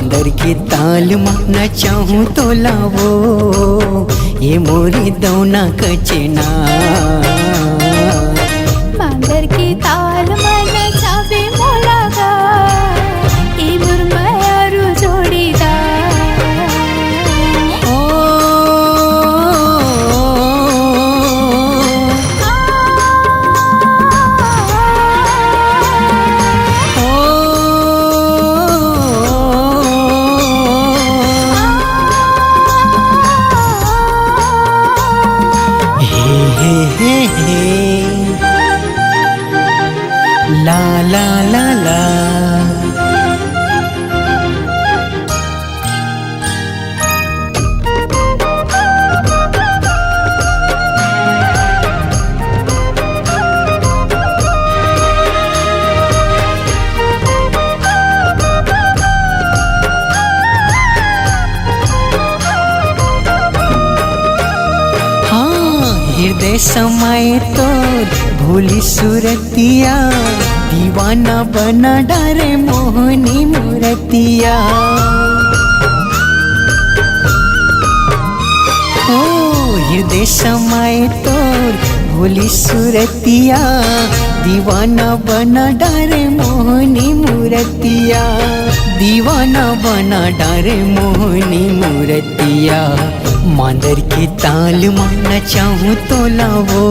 मांदर के ताल माना चाहूँ तो लावो ये मोरी दौना कचना। मांदर के ताल मन छावे मोलागा ए मुरमयारू जोड़ीदार। ला ला ला ला हृदय समय तो भोली सूरतिया दीवाना बना डारे मोहनी मूर्तिया। ओ हृदय समय तो भोली सूरतिया दीवाना बना डारे मोहनी मूर्तिया। दीवाना बना डारे मोहनी मूर्तिया। मांदर के ताल माना चाहूँ तो लावो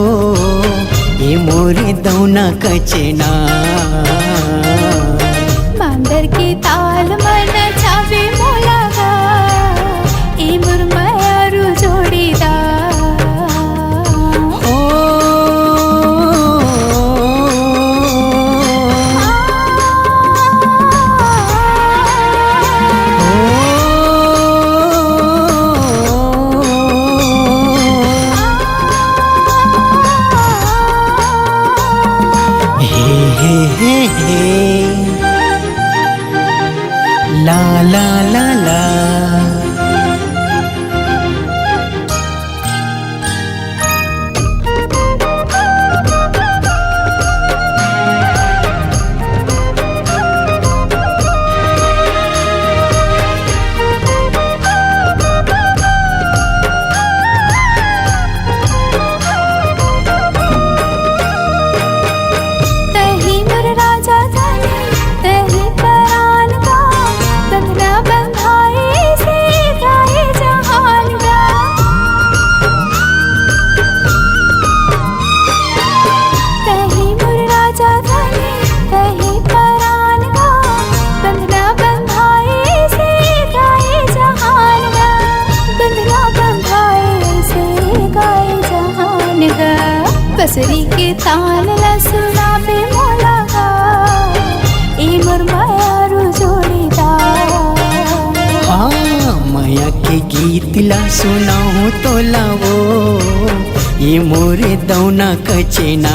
ये मोरे दौना कचना। मांदर के ताल मन छावे मोलागा ए मुरमयारू जोड़ीदार। ला ला ला ला बसरी के ताल ला सुनावे मोलागा ए मुरमयारू जोड़ीदार। हाँ माया के गीत ला सुनाऊँ तो लावो ये मोरे दौना कचना।